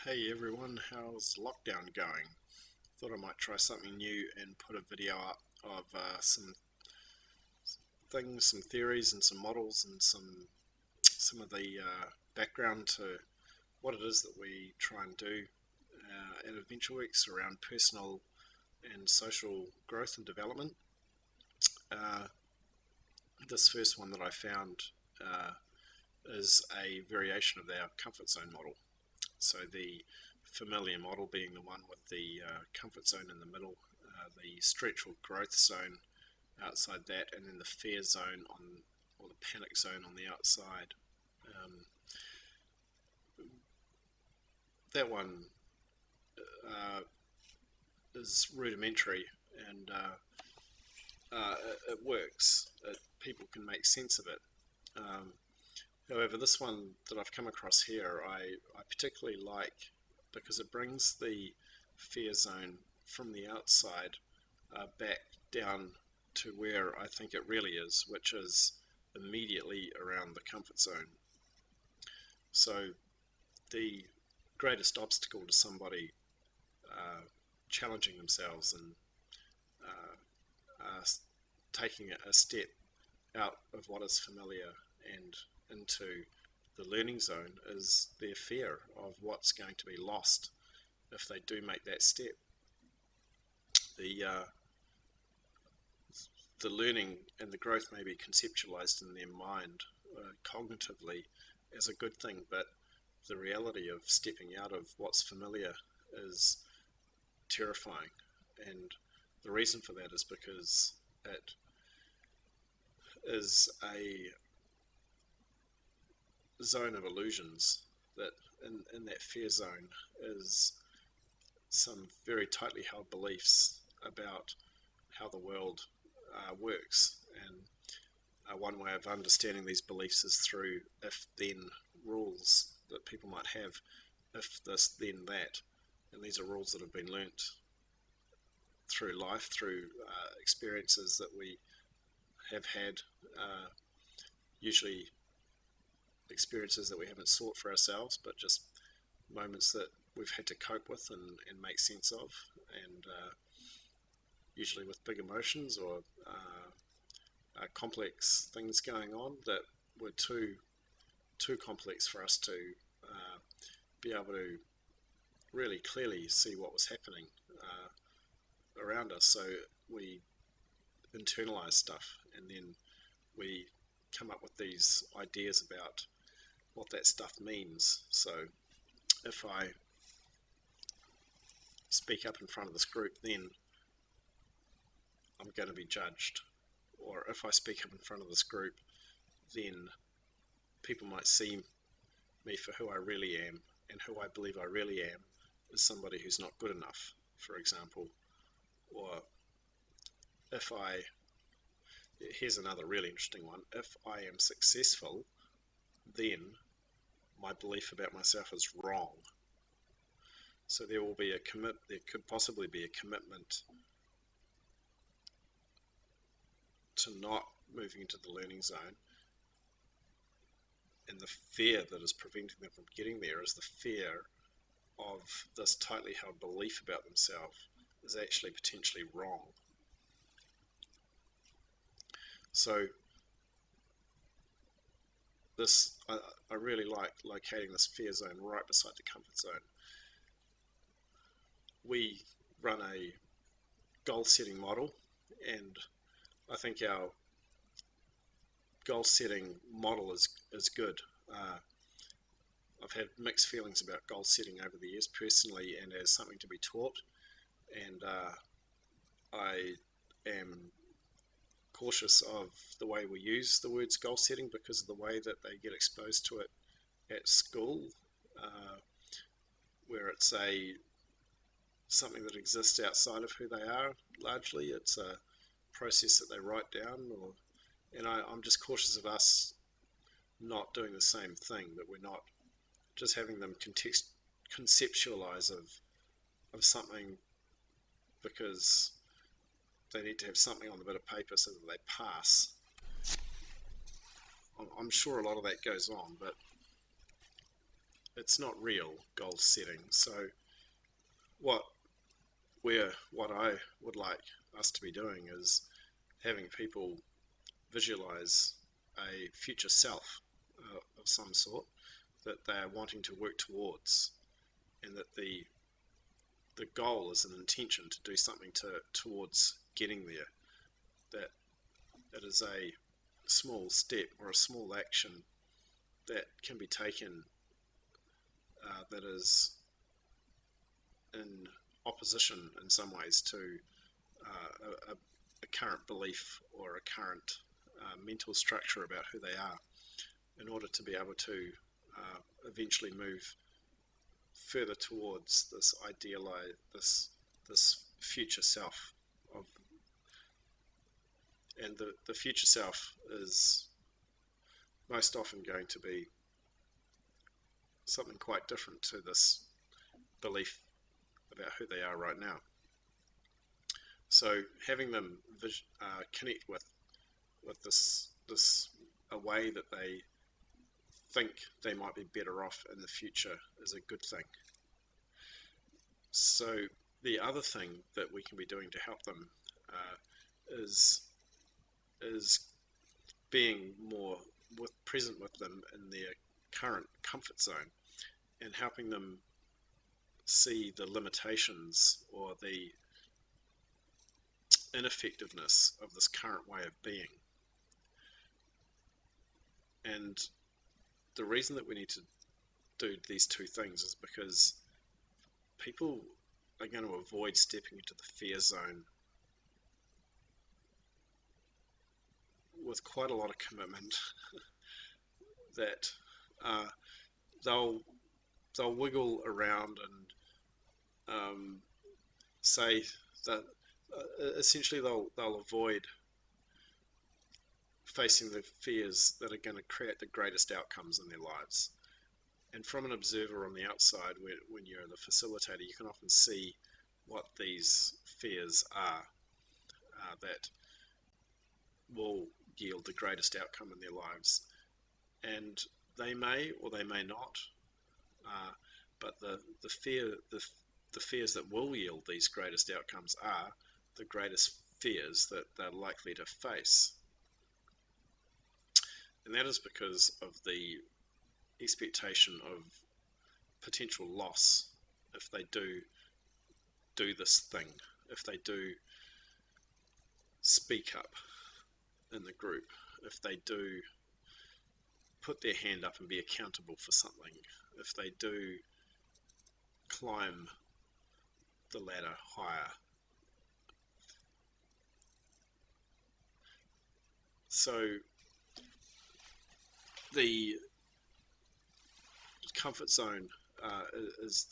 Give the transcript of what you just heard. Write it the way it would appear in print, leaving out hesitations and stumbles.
Hey everyone, how's lockdown going? Thought I might try something new and put a video up of some things, some theories and some models and some of the background to what it is that we try and do at Adventure Weeks around personal and social growth and development. Uh, this first one that I found uh, is a variation of our comfort zone model. So the familiar model being the one with the comfort zone in the middle, the stretch or growth zone outside that, and then the fear zone or the panic zone on the outside. Um, that one uh, is rudimentary and it works. People can make sense of it. Um, However, this one that I've come across here, I particularly like because it brings the fear zone from the outside back down to where I think it really is, which is immediately around the comfort zone. So the greatest obstacle to somebody uh, challenging themselves and uh, taking a step out of what is familiar and into the learning zone is their fear of what's going to be lost if they do make that step. The the learning and the growth may be conceptualized in their mind cognitively as a good thing, but the reality of stepping out of what's familiar is terrifying. And the reason for that is because it is a zone of illusions that in that fear zone is some very tightly held beliefs about how the world works. And one way of understanding these beliefs is through if then rules that people might have, if this then that. And these are rules that have been learnt through life, through experiences that we have had, usually experiences that we haven't sought for ourselves, but just moments that we've had to cope with and make sense of, and usually with big emotions or complex things going on that were too complex for us to be able to really clearly see what was happening around us. So we internalize stuff, and then we come up with these ideas about what that stuff means. So if I speak up in front of this group, then I'm going to be judged. Or if I speak up in front of this group, then people might see me for who I really am, and who I believe I really am is somebody who's not good enough, for example. Or if I, here's another really interesting one, if I am successful, then my belief about myself is wrong. So there could possibly be a commitment to not moving into the learning zone, and the fear that is preventing them from getting there is the fear of this tightly held belief about themselves is actually potentially wrong. So this, I really like locating this fear zone right beside the comfort zone. We run a goal setting model, and I think our goal setting model is good. I've had mixed feelings about goal setting over the years, personally and as something to be taught, and I am cautious of the way we use the words goal setting because of the way that they get exposed to it at school, uh, where it's something that exists outside of who they are. Largely, it's a process that they write down, and I'm just cautious of us not doing the same thing. That we're not just having them conceptualize of something because they need to have something on the bit of paper so that they pass. I'm sure a lot of that goes on, but it's not real goal setting. So what what I would like us to be doing is having people visualize a future self of some sort that they are wanting to work towards, and that the goal is an intention to do something towards getting there. That it is a small step or a small action that can be taken that is in opposition in some ways to a current belief or a current mental structure about who they are, in order to be able to eventually move further towards this idealized, this future self of, and the future self is most often going to be something quite different to this belief about who they are right now. So having them connect with this a way that they think they might be better off in the future is a good thing. So the other thing that we can be doing to help them is being more present with them in their current comfort zone, and helping them see the limitations or the ineffectiveness of this current way of being. And the reason that we need to do these two things is because people are going to avoid stepping into the fear zone with quite a lot of commitment. That they'll wiggle around and say that essentially they'll avoid facing the fears that are going to create the greatest outcomes in their lives. And from an observer on the outside, when you're the facilitator, you can often see what these fears are that will yield the greatest outcome in their lives. And they may or they may not, but the fears that will yield these greatest outcomes are the greatest fears that they're likely to face. And that is because of the expectation of potential loss if they do this thing, if they do speak up in the group, if they do put their hand up and be accountable for something, if they do climb the ladder higher. So the comfort zone is